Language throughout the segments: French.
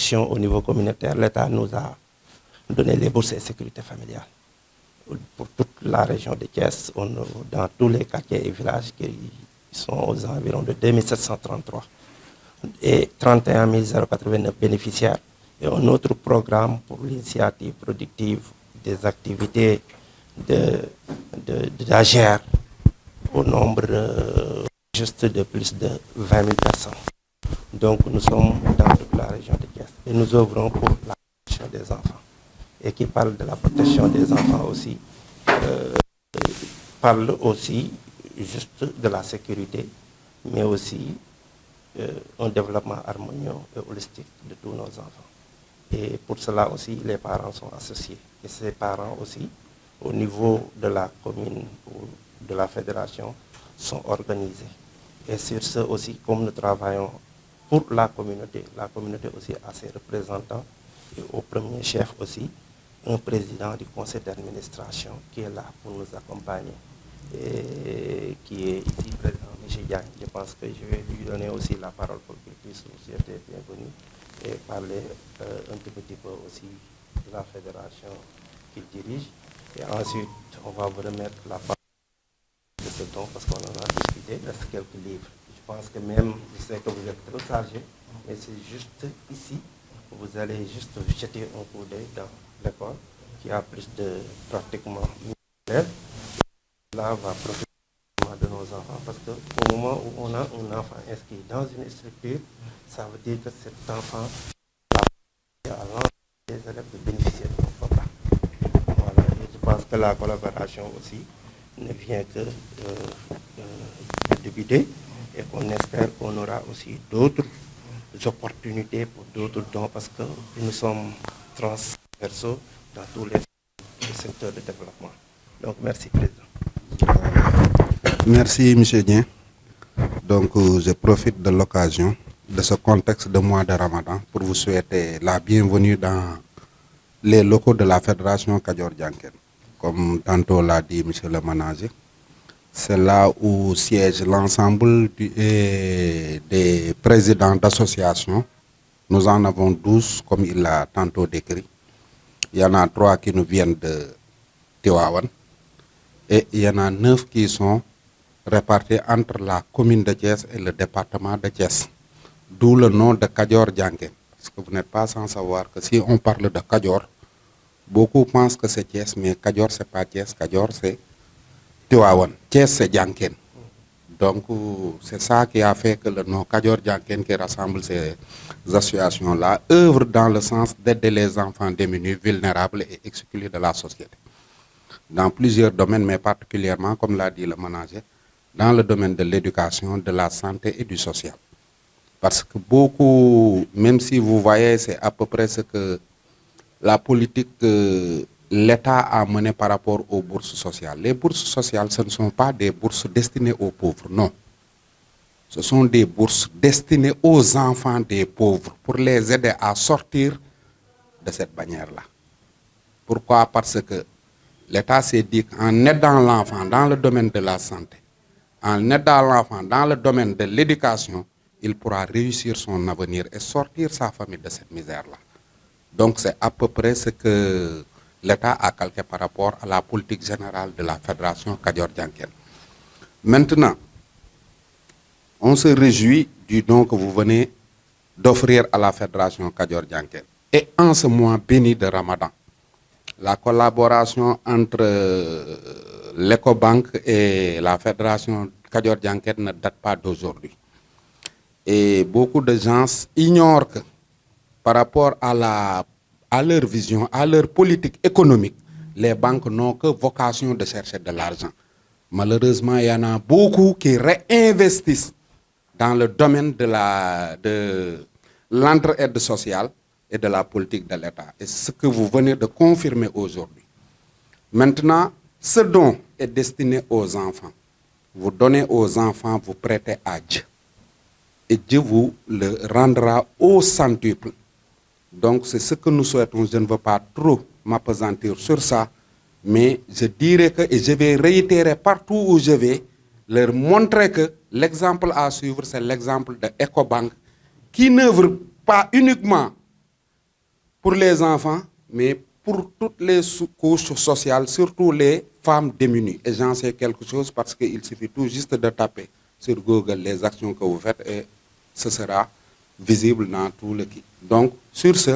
action au niveau communautaire, l'État nous a donné les bourses et sécurité familiale pour toute la région de Thiès, dans tous les quartiers et villages qui sont aux environs de 2733 et 31 089 bénéficiaires. Et un autre programme pour l'initiative productive des activités d'AGR au nombre juste de plus de 20 000 personnes. Donc nous sommes dans toute la région de Thiès et nous œuvrons pour la protection des enfants. Et qui parle de la protection des enfants aussi, parle aussi juste de la sécurité, mais aussi un développement harmonieux et holistique de tous nos enfants. Et pour cela aussi, les parents sont associés. Et ces parents aussi, au niveau de la commune ou de la fédération, sont organisés. Et sur ce aussi, comme nous travaillons pour la communauté aussi a ses représentants, et au premier chef aussi, un président du conseil d'administration qui est là pour nous accompagner et qui est ici présent, M. Diagne. Je pense que je vais lui donner aussi la parole pour qu'il puisse nous souhaiter bienvenue et parler un tout petit peu aussi de la fédération qu'il dirige. Et ensuite, on va vous remettre la parole de ce don parce qu'on en a discuté, il reste quelques livres. Je pense que même, je sais que vous êtes trop chargé, mais c'est juste ici, vous allez juste jeter un coup d'œil dans l'école qui a plus de pratiquement 1000 élèves. Là, va profiter de nos enfants parce qu'au moment où on a un enfant inscrit dans une structure, ça veut dire que cet enfant a à l'ensemble des élèves de bénéficier de nos programmes. Voilà, et je pense que la collaboration aussi ne vient que de débuter et qu'on espère qu'on aura aussi d'autres opportunités pour d'autres dons parce que nous sommes transversaux dans tous les secteurs de développement. Donc, merci, Président. Merci, M. Dien. Donc, je profite de l'occasion de ce contexte de mois de Ramadan pour vous souhaiter la bienvenue dans les locaux de la Fédération Kadior Dianken. Comme tantôt l'a dit M. le manager, c'est là où siège l'ensemble des présidents d'associations. Nous en avons 12, comme il l'a tantôt décrit. Il y en a 3 qui nous viennent de Tivaouane et il y en a 9 qui sont répartis entre la commune de Thiès et le département de Thiès. D'où le nom de Kadior Dianken. Parce que vous n'êtes pas sans savoir que si on parle de Kadior, beaucoup pensent que c'est Thiès, mais Kadior c'est pas Thiès, Kadior c'est Tivaouane. Thiès c'est Dianken. Donc c'est ça qui a fait que le nom Kadior Dianken qui rassemble ces associations-là œuvre dans le sens d'aider les enfants démunis, vulnérables et exclus de la société. Dans plusieurs domaines, mais particulièrement, comme l'a dit le manager, dans le domaine de l'éducation, de la santé et du social. Parce que beaucoup, même si vous voyez, c'est à peu près ce que la politique que l'État a menée par rapport aux bourses sociales. Les bourses sociales, ce ne sont pas des bourses destinées aux pauvres, non. Ce sont des bourses destinées aux enfants des pauvres pour les aider à sortir de cette bannière-là. Pourquoi? Parce que l'État s'est dit qu'en aidant l'enfant dans le domaine de la santé, en aidant l'enfant dans le domaine de l'éducation, il pourra réussir son avenir et sortir sa famille de cette misère-là. Donc c'est à peu près ce que l'État a calqué par rapport à la politique générale de la Fédération Kadior Dianken. Maintenant, on se réjouit du don que vous venez d'offrir à la Fédération Kadior Dianken. Et en ce mois béni de Ramadan, la collaboration entre l'Ecobank et la Fédération Kadior Dianken ne date pas d'aujourd'hui. Et beaucoup de gens ignorent que par rapport à leur vision, à leur politique économique, les banques n'ont que vocation de chercher de l'argent. Malheureusement, il y en a beaucoup qui réinvestissent dans le domaine de l'entraide sociale et de la politique de l'État. Et ce que vous venez de confirmer aujourd'hui. Maintenant, ce don est destiné aux enfants. Vous donnez aux enfants, vous prêtez à Dieu. Et Dieu vous le rendra au centuple. Donc c'est ce que nous souhaitons. Je ne veux pas trop m'appesantir sur ça, mais je dirais que, et je vais réitérer partout où je vais, leur montrer que l'exemple à suivre, c'est l'exemple de Ecobank, qui n'œuvre pas uniquement pour les enfants, mais pour toutes les couches sociales, surtout les femmes démunies. Et j'en sais quelque chose parce qu'il suffit tout juste de taper sur Google les actions que vous faites et ce sera visible dans tout le kit. Donc, sur ce,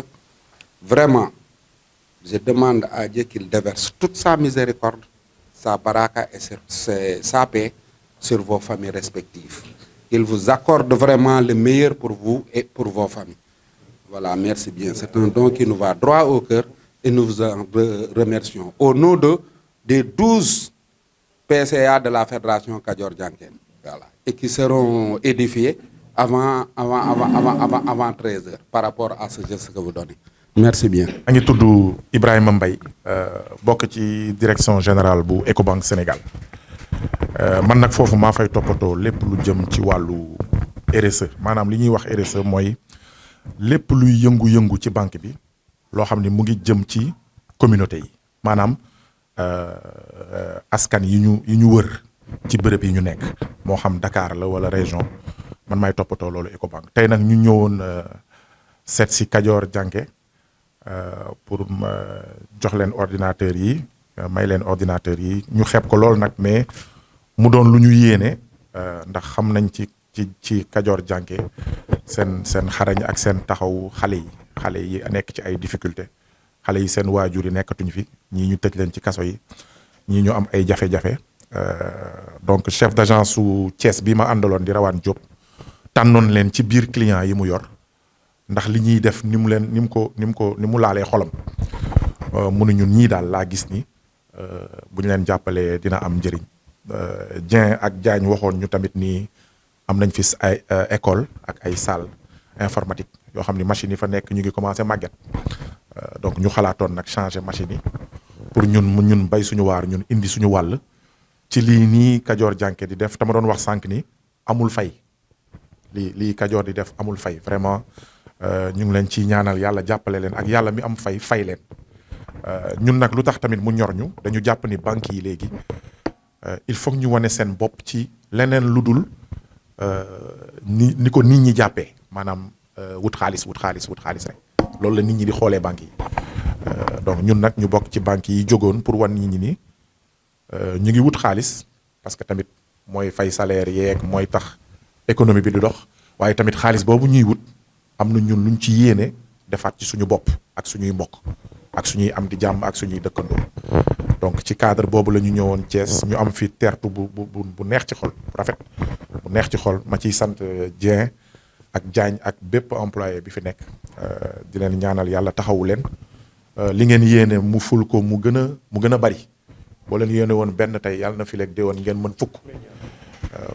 vraiment, je demande à Dieu qu'il déverse toute sa miséricorde, sa baraka et sa paix sur vos familles respectives. Qu'il vous accorde vraiment le meilleur pour vous et pour vos familles. Voilà, merci bien. C'est un don qui nous va droit au cœur et nous vous en remercions. Au nom des 12 PCA de la Fédération Kadior Janken. Voilà. Et qui seront édifiés avant 13 heures par rapport à ce geste que vous donnez. Merci bien. maa ngi tudd Ibrahima Mbaye bokk ci direction générale bu Ecobank Sénégal man nag foofu maa fay toppatoo lépp lu jëm ci wàllu RSE maanaam li ñuy wax RSE mooy lépp luy yëngu-yëngu ci banque bi loo xam ni mu ngi jëm ci communauté yi maanaam askan yi ñu wër ci bërëb yi ñu nekk moo xam Dakar la wala région man maay toppatoo loolu Ecobank tey nag ñu ñëwoon seet si Kadior Janké pour jox leen ordinateur yi may leen ordinateur yi ñu xeeb ko lool nag mais mu doon lu ñu yéene ndax xam nañ ci Kadior Janké seen xarañ ak seen taxaw xale yi nekk ci ay difficulté xale yi seen waajur yi nekkatuñ fi ñii ñu tëj leen ci kaso yi ñii ñu am ay jafe-jafe donc chef d'agence su Thiès bi ma àndaloon di Rawaan Diop tànnoon leen ci biir client yi mu yor ndax li ñuy def ni mu laalee xolam mu ne ñun ñii daal laa gis ni bu ñu leen jàppalee dina am njëriñ Dieng ak Diagne waxoon ñu tamit ni am nañ fi ay école ak ay salle informatique yoo xam ni machines yi fa nekk ñu ngi commencé màgget donc ñu xalaatoon nag changer machines yi pour ñun bay suñu waar ñun indi suñu wàll ci lii nii Kadior Janké di def te ma doon wax sànq ni amul fay lii Kadior di def amul fay vraiment ñu ngi leen ci ñaanal yàlla jàppale leen ak yàlla mi am fay leen ñun nag lu tax tamit mu ñor ñu dañu jàpp ni banques yi léegi il faut ñu wane seen bopp ci leneen lu dul ni ko nit ñi jàppee maanaam wut xaalis rek loolu la nit ñi di xoolee banques yi donc ñun nag ñu bokk ci banques yi jógoon pour wan nit ñi ni ñu ngi wut xaalis parce que tamit mooy fay salaire yeeg mooy tax économie bi di dox waaye tamit xaalis boobu ñuy wut am na ñun luñ ci yéene defaat ci suñu bopp ak suñuy mbokk ak suñuy am di jàmm ak suñuy dëkkandoo donc ci cadre boobu la ñu ñëwoon Thiès ñu am fi tertu bu neex ci xol rafet bu neex ci xol ma ciy sant Dieng ak Diagne ak bépp employé bi fi nekk di leen ñaanal yàlla taxawu leen li ngeen yéene mu ful ko mu gën a bari boo leen yéene woon benn tey yàlla na fi leeg déwoon ngeen mën fukk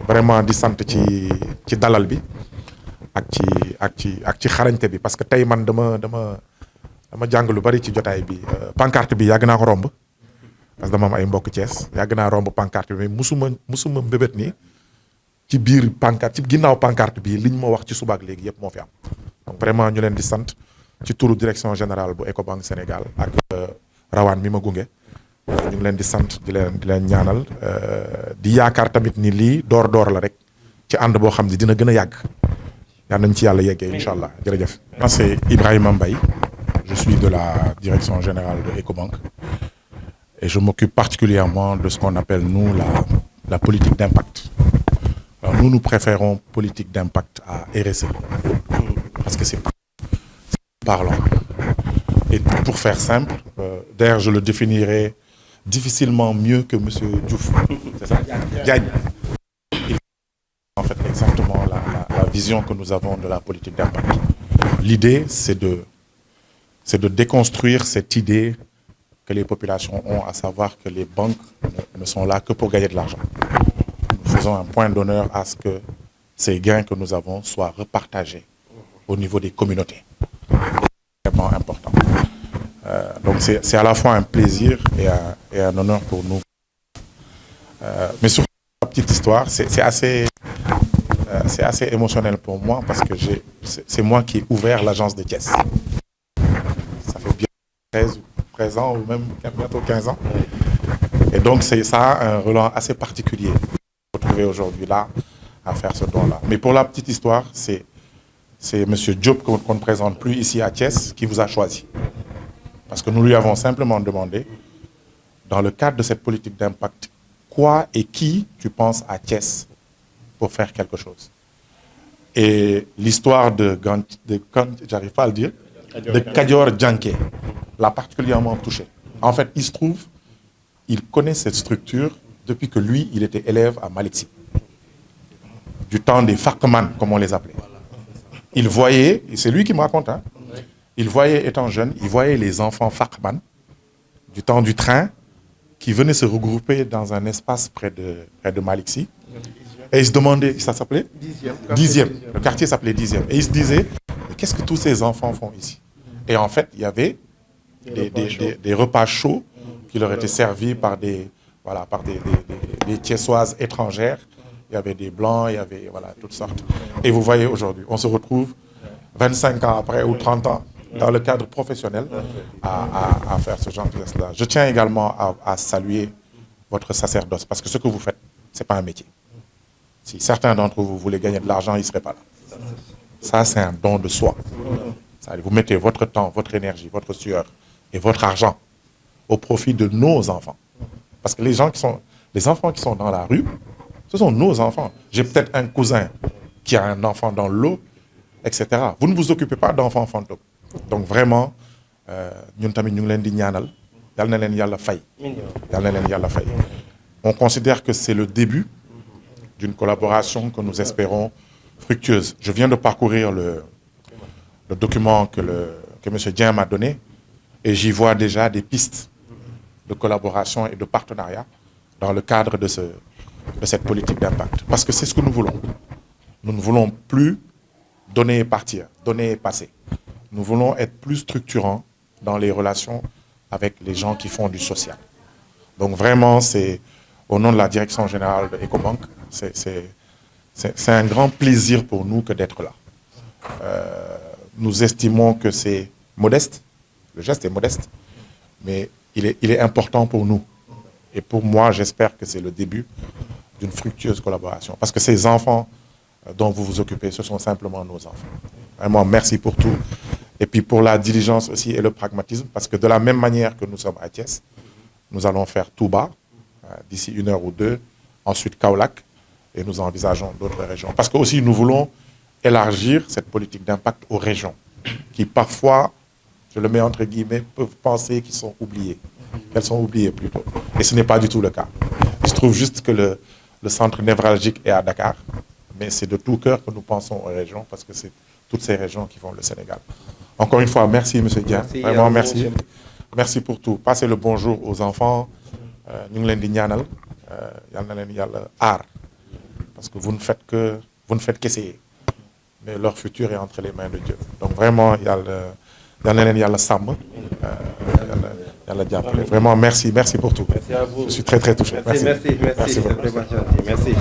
vraiment di sant ci dalal bi ak ci xarañte bi parce que tey man dama jàng lu bari ci jotaay bi pancarte bi yàgg naa ko romb parce que dama am ay mbokk Thiès yàgg naa romb pancarte bi mais musuma mbébét nii ci biir pancarte ci ginnaaw pancarte bi liñ ma wax ci subaak léegi yëpp moo fi am donc vraiment ñu leen di sant ci turu direction générale bu Ecobank Sénégal ak rawaan mi ma gunge ñu ngi leen di sant di leen ñaanal di yaakaar tamit ni lii door la rek ci ànd boo xam ne dina gën a yàgg yal nañ ci yàlla yeggee incha allah jërëjëf. Moi c'est Ibrahima Mbaye, je suis de la direction générale de Ecobank et je m'occupe particulièrement de ce qu'on appelle nous la politique d'impact. Alors nous préférons politique d'impact à RSE parce que c'est parlant. Et pour faire simple, d'ailleurs je le définirais difficilement mieux que monsieur Diouf. C'est ça? Diagne. Il en fait exactement la vision que nous avons de la politique d'impact. L'idée, c'est de déconstruire cette idée que les populations ont, à savoir que les banques ne sont là que pour gagner de l'argent. Nous faisons un point d'honneur à ce que ces gains que nous avons soient repartagés au niveau des communautés. C'est vraiment important. Donc c'est à la fois un plaisir et un honneur pour nous. Mais surtout, la petite histoire, c'est assez émotionnel pour moi parce que c'est moi qui ai ouvert l'agence de Thiès. Ça fait bien 13 ans ou même bientôt 15 ans. Et donc ça a un relent assez particulier de se retrouver aujourd'hui là à faire ce don-là. Mais pour la petite histoire, c'est monsieur Diop qu'on ne présente plus ici à Thiès qui vous a choisi. Parce que nous lui avons simplement demandé, dans le cadre de cette politique d'impact, quoi et qui tu penses à Thiès pour faire quelque chose. Et l'histoire de j'arrive pas à le dire, de Kadior Djanké l'a particulièrement touché. En fait, il se trouve, il connaît cette structure depuis que lui, il était élève à Malick Sy, du temps des Farkman, comme on les appelait. Il voyait, et c'est lui qui me raconte, hein, il voyait, étant jeune, il voyait les enfants Farkman, du temps du train, qui venaient se regrouper dans un espace près de Malick Sy. Et il se demandait, ça s'appelait Dixième. Le quartier s'appelait Dixième. Et il se disait, mais qu'est-ce que tous ces enfants font ici? Et en fait, il y avait des repas chauds qui leur étaient servis par des Thiessoises étrangères. Il y avait des blancs, il y avait toutes sortes. Et vous voyez aujourd'hui, on se retrouve 25 ans après ou 30 ans dans le cadre professionnel à faire ce genre de geste-là. Je tiens également à saluer votre sacerdoce, parce que ce que vous faites, ce n'est pas un métier. Si certains d'entre vous voulaient gagner de l'argent, ils ne seraient pas là. Ça, c'est un don de soi. Vous mettez votre temps, votre énergie, votre sueur et votre argent au profit de nos enfants. Parce que les enfants qui sont dans la rue, ce sont nos enfants. J'ai peut-être un cousin qui a un enfant dans l'eau, etc. Vous ne vous occupez pas d'enfants fantômes. Donc vraiment, on considère que c'est le début d'une collaboration que nous espérons fructueuse. Je viens de parcourir le document que M. Dien m'a donné et j'y vois déjà des pistes de collaboration et de partenariat dans le cadre de cette politique d'impact. Parce que c'est ce que nous voulons. Nous ne voulons plus donner et partir, donner et passer. Nous voulons être plus structurants dans les relations avec les gens qui font du social. Donc vraiment, c'est au nom de la direction générale de Ecobank, c'est un grand plaisir pour nous que d'être là. Nous estimons que c'est modeste, le geste est modeste, mais il est important pour nous. Et pour moi, j'espère que c'est le début d'une fructueuse collaboration. Parce que ces enfants dont vous vous occupez, ce sont simplement nos enfants. Vraiment, merci pour tout. Et puis pour la diligence aussi et le pragmatisme, parce que de la même manière que nous sommes à Thiès, nous allons faire Touba d'ici 1 heure ou 2, ensuite Kaolack, et nous envisageons d'autres régions. Parce que aussi nous voulons élargir cette politique d'impact aux régions, qui parfois, je le mets entre guillemets, peuvent penser qu'ils sont oubliées. Qu'elles sont oubliées plutôt. Et ce n'est pas du tout le cas. Il se trouve juste que le centre névralgique est à Dakar, mais c'est de tout cœur que nous pensons aux régions, parce que c'est toutes ces régions qui font le Sénégal. Encore une fois, merci M. Dia. Vraiment merci. Merci pour tout. Passez le bonjour aux enfants. Nous sommes les ñaanal. Parce que vous ne faites qu'essayer. Mais leur futur est entre les mains de Dieu. Donc vraiment, vraiment merci pour tout. Merci à vous. Je suis très très touché. Merci. Merci beaucoup. Merci.